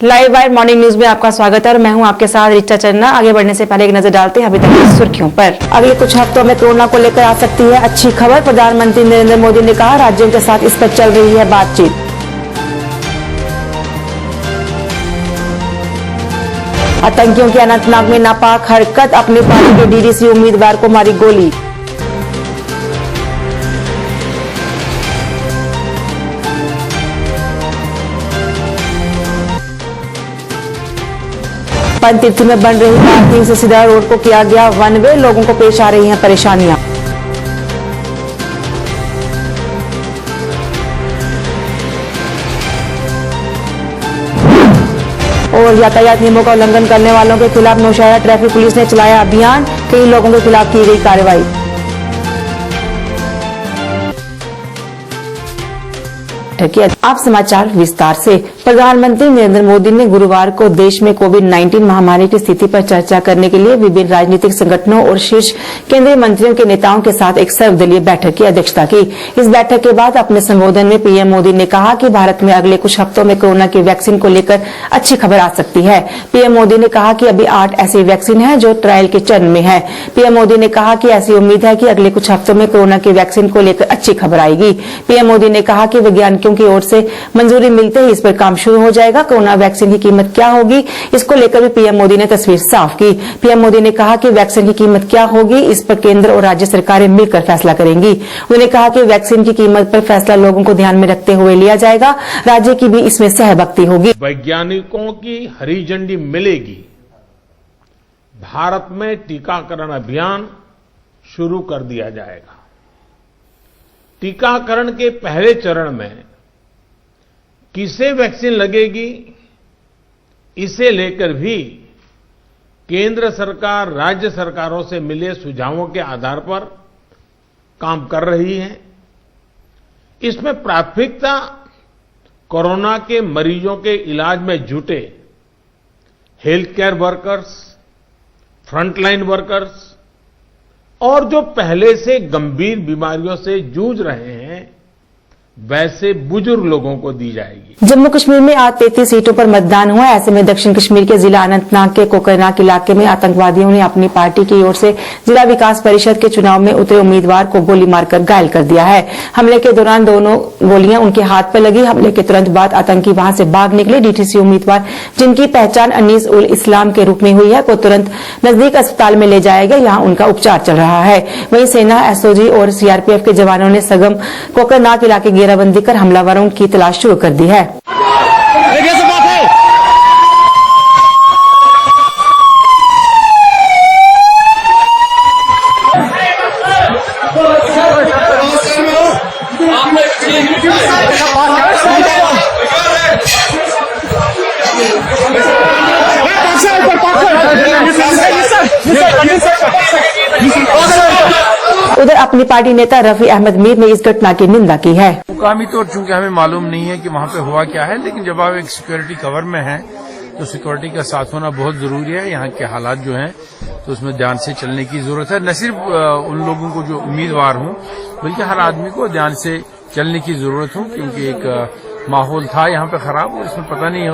Live wire morning news में आपका स्वागत है और मैं हूं आपके साथ रिचा चन्ना। आगे बढ़ने से पहले एक नजर डालते हैं अभी तक की सुर्खियों पर। अगले कुछ हफ्तों में कोरोना को लेकर आ सकती है अच्छी खबर। प्रधानमंत्री नरेंद्र मोदी ने कहा राज्यों के साथ इस पर चल रही है बातचीत। आतंकियों की अनंतनाग में नापाक हरकत, अपनी पार्टी के डीडीसी उम्मीदवार को मारी गोली। पंतीर्थ में बन रही पार्किंग से सीधा रोड को किया गया वन वे, लोगों को पेश आ रही हैं परेशानियां। और यातायात नियमों का उल्लंघन करने वालों के खिलाफ नौशहरा ट्रैफिक पुलिस ने चलाया अभियान, कई लोगों के खिलाफ की गई कार्रवाई। अब समाचार विस्तार से। प्रधानमंत्री नरेंद्र मोदी ने गुरुवार को देश में कोविड-19 महामारी की स्थिति पर चर्चा करने के लिए विभिन्न राजनीतिक संगठनों और शीर्ष केंद्रीय मंत्रियों के नेताओं के साथ एक सर्वदलीय बैठक की अध्यक्षता की। इस बैठक के बाद अपने संबोधन में पीएम मोदी ने कहा कि भारत में अगले कुछ हफ्तों में कोरोना की वैक्सीन को लेकर अच्छी खबर आ सकती है। पीएम मोदी ने कहा कि अभी 8 ऐसी वैक्सीन है जो ट्रायल के चरण में है। पीएम मोदी ने कहा कि ऐसी उम्मीद है कि अगले कुछ हफ्तों में कोरोना की वैक्सीन को लेकर अच्छी खबर आएगी। पीएम मोदी ने कहा कि वैज्ञानिकों की ओर से मंजूरी मिलते ही इस पर काम शुरू हो जाएगा। कोरोना वैक्सीन की कीमत क्या होगी, इसको लेकर भी पीएम मोदी ने तस्वीर साफ की। पीएम मोदी ने कहा कि वैक्सीन की कीमत क्या होगी, इस पर केंद्र और राज्य सरकारें मिलकर फैसला करेंगी। उन्होंने कहा कि वैक्सीन की कीमत पर फैसला लोगों को ध्यान में रखते हुए लिया जाएगा, राज्य की भी इसमें सहभागिता होगी। वैज्ञानिकों की हरी झंडी मिलेगी, भारत में टीकाकरण अभियान शुरू कर दिया जाएगा। टीकाकरण के पहले चरण में किसे वैक्सीन लगेगी, इसे लेकर भी केंद्र सरकार राज्य सरकारों से मिले सुझावों के आधार पर काम कर रही है। इसमें प्राथमिकता कोरोना के मरीजों के इलाज में जुटे health care workers, frontline workers और जो पहले से गंभीर बीमारियों से जूझ रहे हैं वैसे बुजुर्ग लोगों को दी जाएगी। जम्मू कश्मीर में आज 33 सीटों पर मतदान हुआ। ऐसे में दक्षिण कश्मीर के जिला अनंतनाग के कोकरनाग इलाके में आतंकवादियों ने अपनी पार्टी की ओर से जिला विकास परिषद के चुनाव में उतरे उम्मीदवार को गोली मारकर घायल कर दिया है। हमले के दौरान दोनों गोलियां उनके हाथ पर लगी। हमले के तुरंत बाद आतंकी वहां से भाग निकले। डीटीसी उम्मीदवार, जिनकी पहचान अनीस उल इस्लाम के रूप में हुई है, को तुरंत नजदीक अस्पताल में ले जाया गया। यहां उनका उपचार चल रहा है। वहीं सेना, एसओजी और सीआरपीएफ के जवानों ने सगम कोकरनाग इलाके घेराबंदी कर हमलावरों की तलाश शुरू कर दी है। उधर अपनी पार्टी नेता रफी अहमद मीर ने इस घटना की निंदा की है। मुकामी तौर चूंकि हमें मालूम नहीं है कि वहाँ पे हुआ क्या है, लेकिन जब आप एक सिक्योरिटी कवर में हैं तो सिक्योरिटी का साथ होना बहुत जरूरी है। यहाँ के हालात जो हैं तो उसमें ध्यान से चलने की जरूरत है। न सिर्फ उन लोगों को जो उम्मीदवार हों, बल्कि हर आदमी को ध्यान से चलने की जरूरत हो, क्योंकि एक माहौल था यहाँ पे खराब और इसमें पता नहीं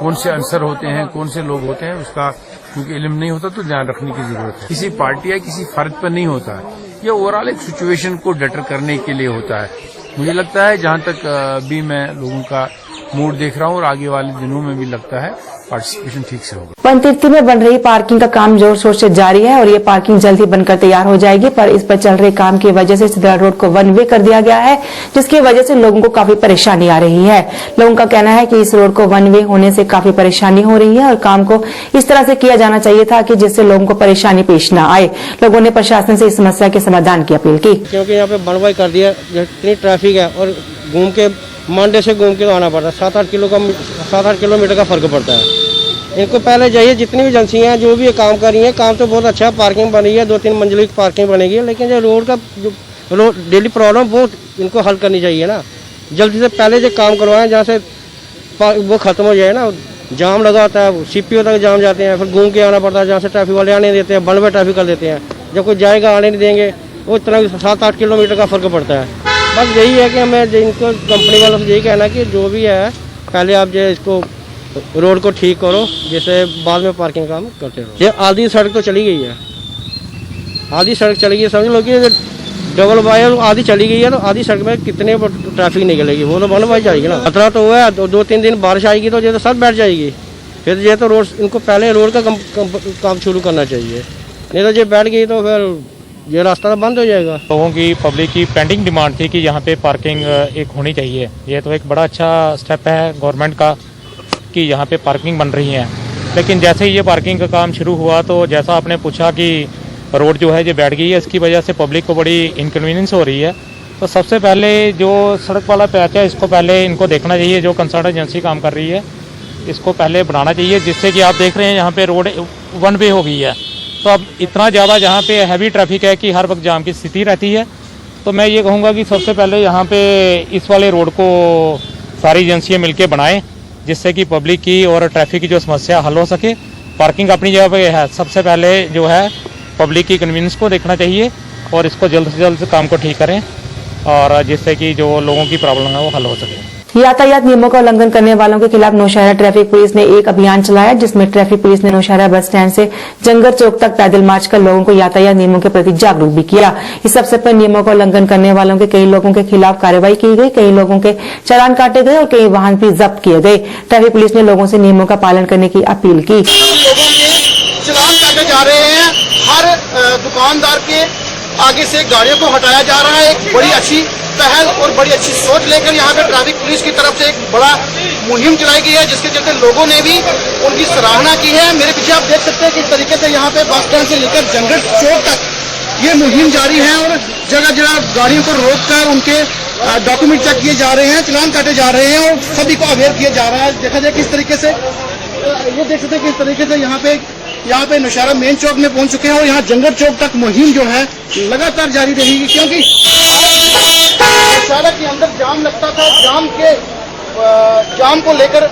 कौन से अंसर होते हैं, कौन से लोग होते हैं, उसका क्योंकि इल्म नहीं होता तो ध्यान रखने की जरूरत है। किसी पार्टी या किसी फर्द पर नहीं होता है, ये ओवरऑल एक सिचुएशन को बेटर करने के लिए होता है। मुझे लगता है जहां तक भी मैं लोगों का मूड देख रहा हूं और आगे वाले दिनों में भी लगता है पार्टिसिपेशन ठीक से होगा। पंतीर्थ में बन रही पार्किंग का काम जोर शोर से जारी है और ये पार्किंग जल्द ही बनकर तैयार हो जाएगी, पर इस पर चल रहे काम की वजह से सिद्रा रोड को वन वे कर दिया गया है, जिसकी वजह से लोगों को काफी परेशानी आ रही है। लोगों का कहना है कि इस रोड को वन वे होने से काफी परेशानी हो रही है और काम को इस तरह से किया जाना चाहिए था कि जिससे लोगों को परेशानी पेश न आए। लोगों ने प्रशासन से इस समस्या के समाधान की अपील की। क्योंकि यहाँ पे वन वे कर दिया, इतनी ट्रैफिक है और घूम के मंडे से घूम के तो आना पड़ता है। 7-8 किलोमीटर का फर्क पड़ता है। इनको पहले चाहिए, जितनी भी एजेंसियां हैं जो भी ये काम कर रही हैं, काम तो बहुत अच्छा है, पार्किंग बनी है, 2-3 मंजिल की पार्किंग बनेगी, लेकिन जो रोड का जो डेली प्रॉब्लम वो इनको हल करनी चाहिए ना। जल्दी से पहले जो काम करवाएं जहाँ से वो खत्म हो जाए ना। जाम लगा होता है, सीपीओ तक जाम जाते हैं, फिर घूम के आना पड़ता है, जहाँ से ट्रैफिक वाले आने देते हैं, वन वे ट्रैफिक कर देते हैं। जब कोई जाएगा आने नहीं देंगे, वो इतना 7-8 किलोमीटर का फर्क पड़ता है। बस यही है कि हमें इनको कंपनी वालों से यही कहना है कि जो भी है पहले आप जो इसको रोड को ठीक करो, जैसे बाद में पार्किंग काम करते रहो। ये आधी सड़क तो चली गई है, आधी सड़क चली गई है, समझ लो कि डबल वायर आधी चली गई है, तो आधी सड़क में कितने ट्रैफिक निकलेगी, वो तो बनवाई जाएगी ना। खतरा तो हुआ है, 2-3 दिन बारिश आएगी तो ये तो सब बैठ जाएगी, फिर ये तो रोड इनको पहले रोड का काम शुरू करना चाहिए, नहीं तो ये बैठ गई तो फिर ये रास्ता बंद हो जाएगा। लोगों की पब्लिक की पेंडिंग डिमांड थी कि यहाँ पे पार्किंग एक होनी चाहिए। ये तो एक बड़ा अच्छा स्टेप है गवर्नमेंट का कि यहाँ पे पार्किंग बन रही है। लेकिन जैसे ही ये पार्किंग का काम शुरू हुआ तो जैसा आपने पूछा कि रोड जो है ये बैठ गई है, इसकी वजह से पब्लिक को बड़ी इनकन्वीनियंस हो रही है। तो सबसे पहले जो सड़क वाला पैच है इसको पहले इनको देखना चाहिए, जो कंसर्न एजेंसी काम कर रही है इसको पहले बनाना चाहिए, जिससे कि आप देख रहे हैं यहाँ पे रोड 1 वे हो गई है। तो अब इतना ज़्यादा जहाँ पे हैवी ट्रैफिक है कि हर वक्त जाम की स्थिति रहती है। तो मैं ये कहूँगा कि सबसे पहले यहाँ पे इस वाले रोड को सारी एजेंसियाँ मिलके बनाएं, जिससे कि पब्लिक की और ट्रैफिक की जो समस्या हल हो सके। पार्किंग अपनी जगह पे है, सबसे पहले जो है पब्लिक की कन्वीनियंस को देखना चाहिए और इसको जल्द से जल्द काम को ठीक करें, और जिससे कि जो लोगों की प्रॉब्लम है वो हल हो सके। यातायात नियमों का उल्लंघन करने वालों के खिलाफ नौशहरा ट्रैफिक पुलिस ने एक अभियान चलाया, जिसमें ट्रैफिक पुलिस ने नौशहरा बस स्टैंड से जंगर चौक तक पैदल मार्च कर लोगों को यातायात नियमों के प्रति जागरूक भी किया। इस अवसर पर नियमों का उल्लंघन करने वालों के कई लोगों के खिलाफ कार्रवाई की गई, कई लोगों के चालान काटे गए और कई वाहन भी जब्त किए गए। ट्रैफिक पुलिस ने लोगों से नियमों का पालन करने की अपील की। लोगों के चलान काटे जा रहे हैं, हर दुकानदार के आगे से गाड़ियों को हटाया जा रहा है। एक बड़ी अच्छी पहल और बड़ी अच्छी सोच लेकर यहाँ पे ट्रैफिक पुलिस की तरफ से एक बड़ा मुहिम चलाई गई है, जिसके चलते लोगों ने भी उनकी सराहना की है। मेरे पीछे आप देख सकते हैं किस तरीके से यहाँ पे बस स्टैंड से लेकर जंगल चौक तक ये मुहिम जारी है और जगह जगह गाड़ियों को रोककर उनके डॉक्यूमेंट चेक किए जा रहे हैं, चलान काटे जा रहे हैं और सभी को अवेयर किया जा रहा है। देखा जाए किस तरीके से, ये देख सकते हैं किस तरीके से यहाँ पे नौशहरा मेन चौक में पहुंच चुके हैं और यहाँ जंगल चौक तक मुहिम जो है लगातार जारी रहेगी, क्योंकि नौशहरा के अंदर जाम लगता था। जाम को लेकर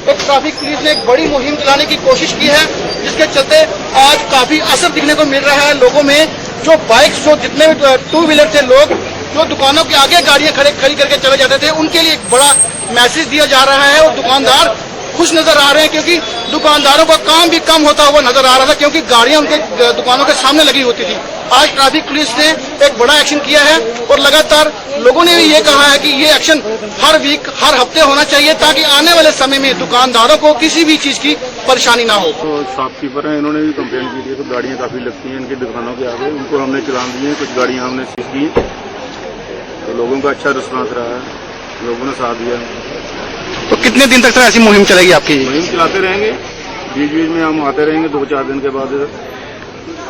एक ट्रैफिक पुलिस ने एक बड़ी मुहिम चलाने की कोशिश की है, जिसके चलते आज काफी असर दिखने को मिल रहा है लोगों में। जो बाइक्स, जो जितने भी 2 व्हीलर थे, लोग जो दुकानों के आगे गाड़ियां खड़ी करके चले जाते थे, उनके लिए एक बड़ा मैसेज दिया जा रहा है और दुकानदार खुश नजर आ रहे हैं, क्योंकि दुकानदारों का काम भी कम होता हुआ नजर आ रहा था, क्योंकि गाड़ियां उनके दुकानों के सामने लगी होती थी। आज ट्रैफिक पुलिस ने एक बड़ा एक्शन किया है और लगातार लोगों ने भी ये कहा है कि ये एक्शन हर वीक, हर हफ्ते होना चाहिए, ताकि आने वाले समय में दुकानदारों को किसी भी चीज की परेशानी ना हो। तो शॉपकीपर हैं, इन्होंने भी कंप्लेंट की थी, तो गाड़ियां काफी लगती हैं इनकी दुकानों के आगे, उनको हमने चलान दिए, कुछ गाड़ियां हमने सीज की, तो लोगों का अच्छा रिस्पॉन्स रहा है, लोगों ने साथ दिया। तो कितने दिन तक ऐसी मुहिम चलेगी आपकी? मुहिम चलाते रहेंगे, बीच बीच में हम आते रहेंगे 2-4 दिन के बाद।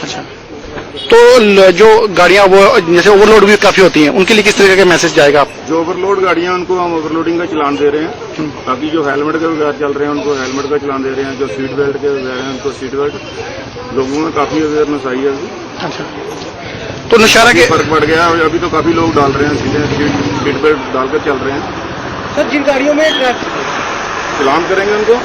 अच्छा, तो जो गाड़ियां वो जैसे ओवरलोड भी काफी होती हैं, उनके लिए किस तरह का मैसेज जाएगा? जो ओवरलोड गाड़ियां उनको हम ओवरलोडिंग का चलान दे रहे हैं, बाकी जो हेलमेट के बगैर चल रहे हैं उनको हेलमेट का चलान दे रहे हैं, जो सीट बेल्ट के बगैर हैं उनको सीट बेल्ट। लोगों में काफी अवेयरनेस आई है अभी। अच्छा, तो नौशहरा के फर्क पड़ गया, अभी तो काफी लोग डाल रहे हैं, सीधे सीट बेल्ट डालकर चल रहे हैं। सर, जिन गाड़ियों में चलान करेंगे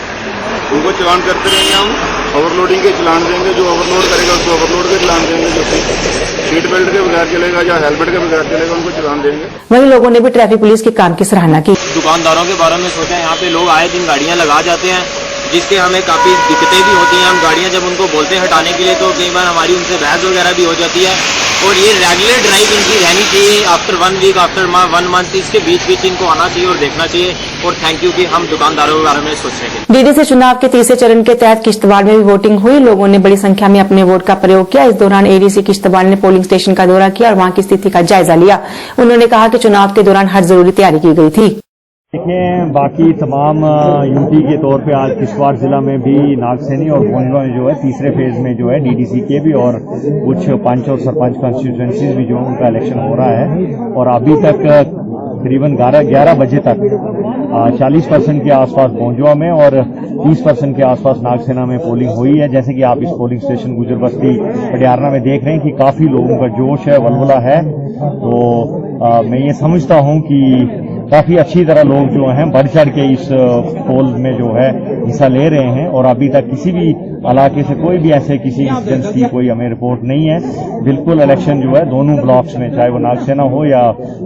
उनको चलान करते रहेंगे हम, ओवरलोडिंग के चलान देंगे, जो ओवरलोड करेगा उसको ओवरलोड के चलान देंगे, जो सीट बेल्ट के बगैर चलेगा या हेलमेट के बगैर चलेगा उनको चलान देंगे। वहीं लोगों ने भी ट्रैफिक पुलिस के काम की सराहना की। दुकानदारों के बारे में सोचा, यहाँ पे लोग आए दिन गाड़ियाँ लगा जाते हैं, जिससे हमें काफ़ी दिक्कतें भी होती हैं। हम गाड़ियाँ जब उनको बोलते हैं हटाने के लिए, तो कई बार हमारी उनसे बहस वगैरह भी हो जाती है। और ये रेगुलर ड्राइव इनकी रहनी चाहिए, आफ्टर 1 वीक, आफ्टर 1 मंथ, इसके बीच इनको आना चाहिए और देखना चाहिए। और थैंक यू कि हम दुकानदारों के बारे में सोचने के लिए। डीडीसी चुनाव के तीसरे चरण के तहत किश्तवाड़ में भी वोटिंग हुई। लोगों ने बड़ी संख्या में अपने वोट का प्रयोग किया। इस दौरान एडीसी किश्तवाड़ ने पोलिंग स्टेशन का दौरा किया और वहां की स्थिति का जायजा लिया। उन्होंने कहा कि चुनाव के दौरान हर जरूरी तैयारी की गई थी। देखें, बाकी तमाम यूटी के तौर पे आज किश्तवाड़ जिला में भी नागसैनी और गोंडवा में जो है तीसरे फेज में जो है डीडीसी के भी और कुछ पंच और सरपंच कॉन्स्टिट्यूएंसीज भी जो है उनका इलेक्शन हो रहा है। और अभी तक करीबन 11 बजे तक 40% के आसपास गोंडवा में और 30% के आसपास नागसेना में पोलिंग हुई है। जैसे कि आप इस पोलिंग स्टेशन गुजर बस्ती पटियारना में देख रहे हैं कि काफी लोगों का जोश है, वलवला है। तो मैं ये समझता हूं कि काफी अच्छी तरह लोग जो हैं बढ़ चढ़ के इस पोल में जो है हिस्सा ले रहे हैं और अभी तक किसी भी इलाके से कोई भी ऐसे किसी इंसिडेंट की कोई हमें रिपोर्ट नहीं है। बिल्कुल इलेक्शन जो है दोनों ब्लॉक्स में, चाहे वो नागसेना हो या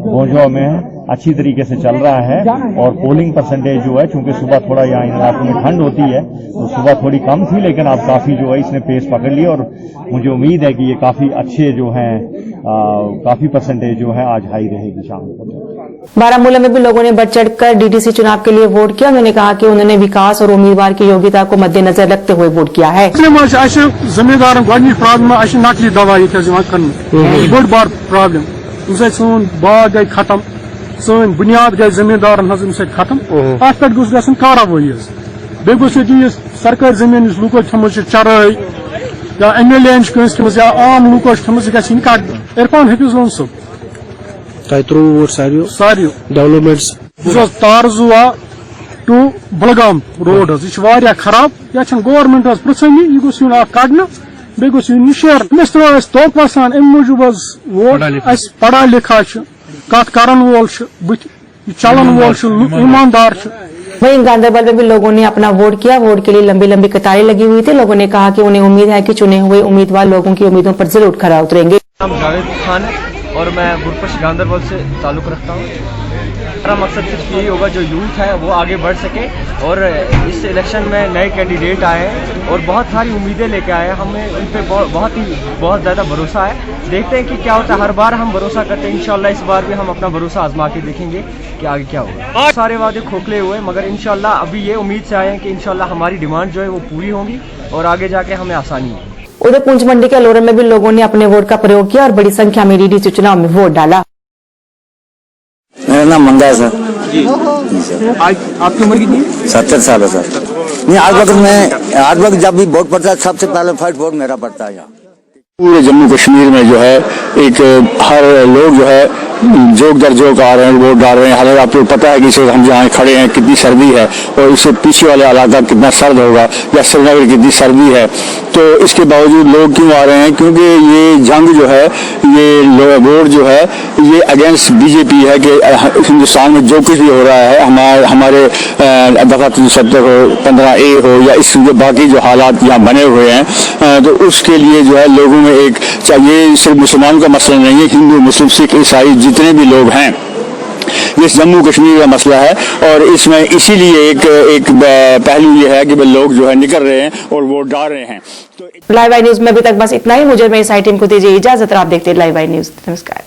भोंजो में है, अच्छी तरीके से चल रहा है। और पोलिंग परसेंटेज जो है, चूंकि सुबह थोड़ा यहाँ इन इलाकों में ठंड होती है तो सुबह थोड़ी कम थी, लेकिन अब काफी जो है इसने पेस पकड़ लिया और मुझे उम्मीद है कि ये काफी अच्छे जो है काफी परसेंटेज जो है आज हाई रहेगी शाम को। बारामूला में भी लोगों ने बढ़ चढ़कर डीडीसी चुनाव के लिए वोट किया। उन्होंने कहा कि उन्होंने विकास और उम्मीदवार की योग्यता को मद्देनजर रखते हुए वोट किया है। जिम्मेदार गोडनिक नकली दवा बड़ बार प्रॉब्लम सोन बाग गई खत्म, सोन बुनियाद गई जिम्मेदार खत्म, अत पे गई कार्रवाई बे गो सरकारी जमीन लूको थम चराई या MLA या आम लूको थम कट इरफान हफीज लोन सब सारियों डेवलपमेंट्स तारजुआ टू बलगाम रोड यह खराब यह गवर्नमेंट पृछनी यह गोस कड़न बे गोस निशेर अमिस त्रो तोप वसान अम मूजूब वोट पढ़ा लिखा कत करन वोल चलन वोल ईमानदार। वहीं गांधरबल में भी लोगों ने अपना वोट किया। वोट के लिए लंबी लंबी कतारें लगी हुई थी। लोगों ने कहा कि उन्हें उम्मीद है कि चुने हुए उम्मीदवार लोगों की उम्मीदों पर जरूर खरा उतरेंगे। नाम जावेद खान है और मैं बुरपश गांधरबल से ताल्लुक़ रखता हूँ। हमारा मकसद सिर्फ यही होगा जो यूथ है वो आगे बढ़ सके और इस इलेक्शन में नए कैंडिडेट आए हैं और बहुत सारी उम्मीदें लेके आए हैं। हमें उन पर बहुत ज़्यादा भरोसा है। देखते हैं कि क्या होता है। हर बार हम भरोसा करते हैं, इंशाल्लाह इस बार भी हम अपना भरोसा आजमा के देखेंगे कि आगे क्या होगा। सारे वादे खोखले हुए मगर इंशाल्लाह अभी ये उम्मीद से आए हैं कि इंशाल्लाह हमारी डिमांड जो है वो पूरी होगी और आगे जाके हमें आसानी होगी। उधर पूंछ मंडी के अलोरा में भी लोगों ने अपने वोट का प्रयोग किया और बड़ी संख्या में डीडीसी चुनाव में वोट डाला। मेरा नाम मंगा है सर। जी सर। आज आपकी उम्र कितनी? 70 साल है सर। नहीं, आज वक्त जब भी वोट पड़ता है सबसे पहले फर्स्ट वोट मेरा पड़ता है। यहाँ पूरे जम्मू कश्मीर में जो है एक हर लोग जो है जोक दर जोक आ रहे हैं, वोट डाल रहे हैं। हालांकि आपको पता है कि हम जहाँ खड़े हैं कितनी सर्दी है और इससे पीछे वाला इलाका कितना सर्द होगा या श्रीनगर कितनी सर्दी है, तो इसके बावजूद लोग क्यों आ रहे हैं? क्योंकि ये जंग जो है, ये वोट जो है ये अगेंस्ट बीजेपी है कि हिंदुस्तान में जो कुछ भी हो रहा है हमारे दफा 370 हो, 15A हो या इस बाकी जो हालात यहाँ बने हुए हैं, तो उसके लिए जो है लोगों में एक चाहिए। सिर्फ मुसलमानों का मसला नहीं है, हिंदू मुस्लिम सिख ईसाई जितने भी लोग हैं, ये जम्मू कश्मीर का मसला है और इसमें इसीलिए एक पहलू ये है कि लोग जो है निकल रहे हैं और वोट डाल रहे हैं। लाइव आई न्यूज में अभी तक बस इतना ही। मुझे मेरी साइट टीम को दीजिए इजाजत। आप देखते हैं लाइव आई न्यूज। नमस्कार।